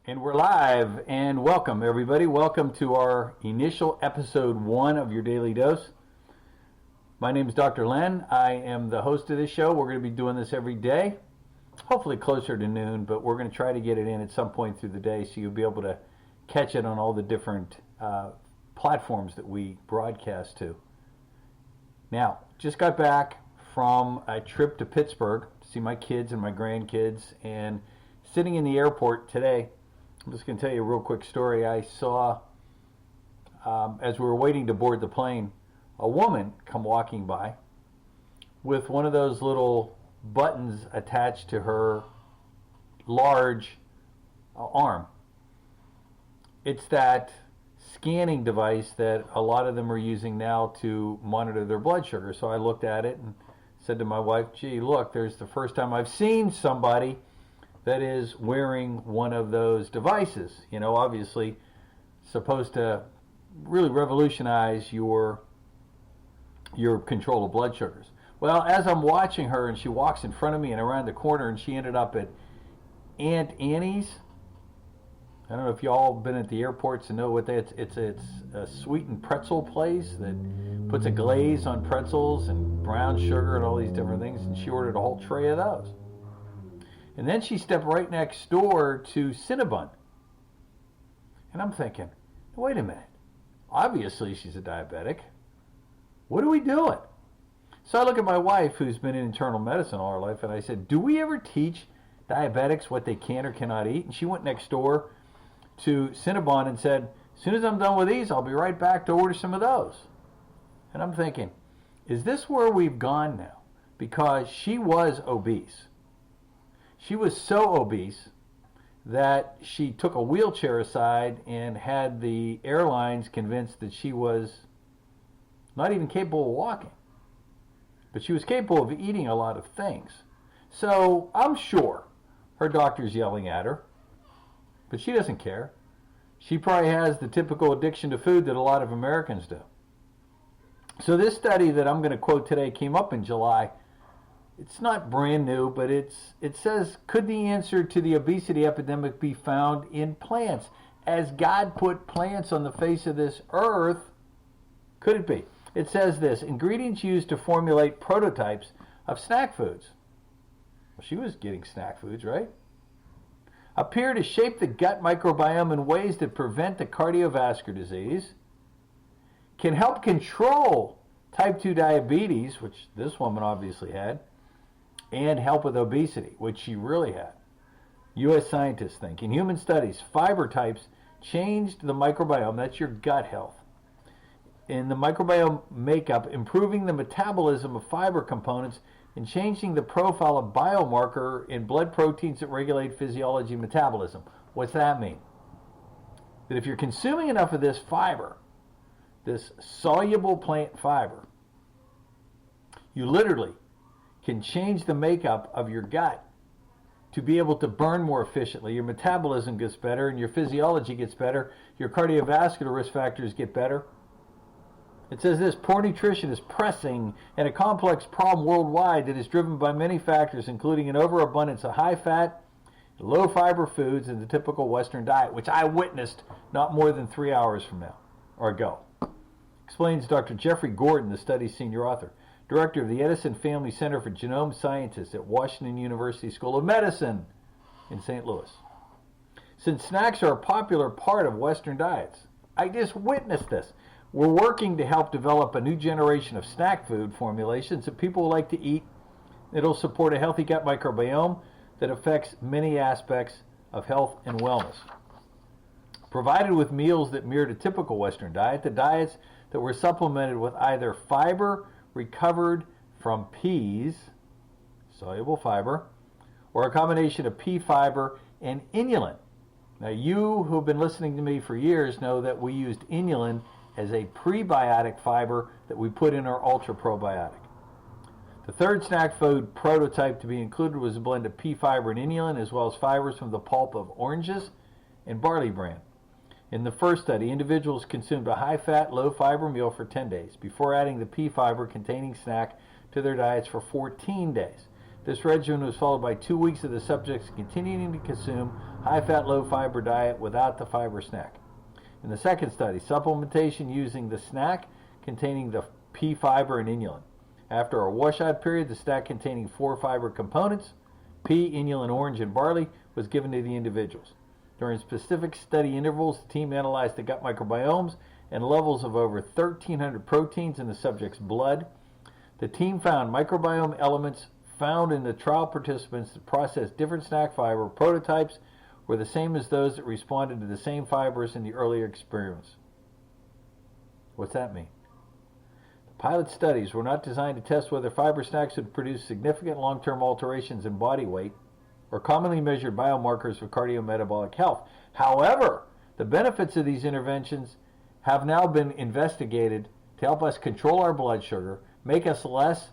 And we're live, and welcome everybody. Welcome to our initial episode 1 of your Daily Dose. My name is Dr. Len. I am the host of this show. We're going to be doing this every day, hopefully closer to noon, but we're going to try to get it in at some point through the day so you'll be able to catch it on all the different platforms that we broadcast to. Now, just got back from a trip to Pittsburgh to see my kids and my grandkids, and sitting in the airport today, I'm just going to tell you a real quick story. I saw, as we were waiting to board the plane, a woman come walking by with one of those little buttons attached to her large arm. It's that scanning device that a lot of them are using now to monitor their blood sugar. So I looked at it and said to my wife, gee, look, there's the first time I've seen somebody that is wearing one of those devices. You know, obviously supposed to really revolutionize your control of blood sugars. Well, as I'm watching her and she walks in front of me and around the corner, and she ended up at Aunt Annie's. I don't know if y'all been at the airports and know what that is. It's a sweetened pretzel place that puts a glaze on pretzels and brown sugar and all these different things, and she ordered a whole tray of those. And then she stepped right next door to Cinnabon. And I'm thinking, wait a minute. Obviously she's a diabetic. What are we doing? So I look at my wife, who's been in internal medicine all her life, and I said, do we ever teach diabetics what they can or cannot eat? And she went next door to Cinnabon and said, as soon as I'm done with these, I'll be right back to order some of those. And I'm thinking, is this where we've gone now? Because she was obese. She was so obese that she took a wheelchair aside and had the airlines convinced that she was not even capable of walking. But she was capable of eating a lot of things. So I'm sure her doctor's yelling at her, but she doesn't care. She probably has the typical addiction to food that a lot of Americans do. So this study that I'm going to quote today came up in July. It's not brand new, but it says, could the answer to the obesity epidemic be found in plants? As God put plants on the face of this earth, could it be? It says this, ingredients used to formulate prototypes of snack foods. Well, she was getting snack foods, right? Appear to shape the gut microbiome in ways that prevent the cardiovascular disease, can help control type 2 diabetes, which this woman obviously had, and help with obesity, which she really had. U.S. scientists think. In human studies, fiber types changed the microbiome, that's your gut health, in the microbiome makeup, improving the metabolism of fiber components and changing the profile of biomarker in blood proteins that regulate physiology and metabolism. What's that mean? That if you're consuming enough of this fiber, this soluble plant fiber, you literally can change the makeup of your gut to be able to burn more efficiently. Your metabolism gets better and your physiology gets better. Your cardiovascular risk factors get better. It says this, poor nutrition is pressing and a complex problem worldwide that is driven by many factors, including an overabundance of high-fat, low-fiber foods in the typical Western diet, which I witnessed not more than 3 hours from now, or ago. Explains Dr. Jeffrey Gordon, the study's senior author, director of the Edison Family Center for Genome Scientists at Washington University School of Medicine in St. Louis. Since snacks are a popular part of Western diets, I just witnessed this. We're working to help develop a new generation of snack food formulations that people like to eat. It'll support a healthy gut microbiome that affects many aspects of health and wellness. Provided with meals that mirrored a typical Western diet, the diets that were supplemented with either fiber recovered from peas, soluble fiber, or a combination of pea fiber and inulin. Now, you who have been listening to me for years know that we used inulin as a prebiotic fiber that we put in our ultra probiotic. The third snack food prototype to be included was a blend of pea fiber and inulin, as well as fibers from the pulp of oranges and barley bran. In the first study, individuals consumed a high-fat, low-fiber meal for 10 days before adding the pea fiber containing snack to their diets for 14 days. This regimen was followed by 2 weeks of the subjects continuing to consume high-fat, low-fiber diet without the fiber snack. In the second study, supplementation using the snack containing the pea fiber and inulin. After a washout period, the snack containing 4 fiber components, pea, inulin, orange, and barley, was given to the individuals. During specific study intervals, the team analyzed the gut microbiomes and levels of over 1,300 proteins in the subject's blood. The team found microbiome elements found in the trial participants that processed different snack fiber prototypes were the same as those that responded to the same fibers in the earlier experiments. What's that mean? The pilot studies were not designed to test whether fiber snacks would produce significant long-term alterations in body weight or commonly measured biomarkers for cardiometabolic health. However, the benefits of these interventions have now been investigated to help us control our blood sugar, make us less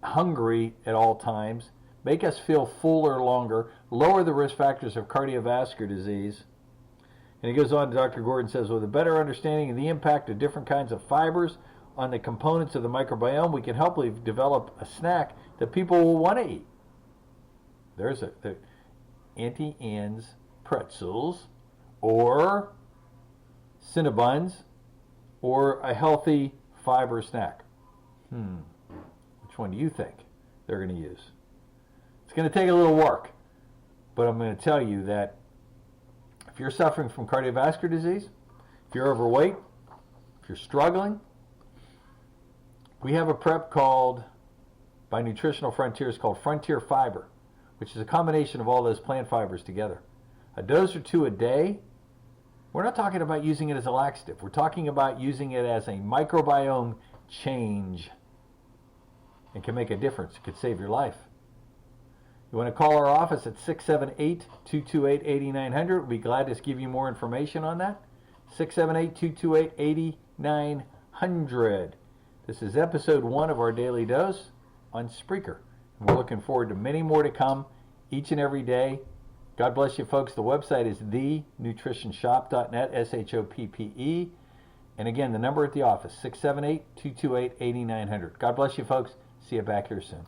hungry at all times, make us feel fuller longer, lower the risk factors of cardiovascular disease. And he goes on, Dr. Gordon says, with a better understanding of the impact of different kinds of fibers on the components of the microbiome, we can hopefully develop a snack that people will want to eat. There's the Auntie Anne's pretzels, or Cinnabons, or a healthy fiber snack. Which one do you think they're going to use? It's going to take a little work, but I'm going to tell you that if you're suffering from cardiovascular disease, if you're overweight, if you're struggling, we have a prep called, by Nutritional Frontiers, called Frontier Fiber, which is a combination of all those plant fibers together. A dose or two a day. We're not talking about using it as a laxative. We're talking about using it as a microbiome change. It can make a difference. It could save your life. You want to call our office at 678-228-8900. We'll be glad to give you more information on that. 678-228-8900. This is episode 1 of our Daily Dose on Spreaker. We're looking forward to many more to come each and every day. God bless you, folks. The website is thenutritionshop.net, SHOPPE. And again, the number at the office, 678-228-8900. God bless you, folks. See you back here soon.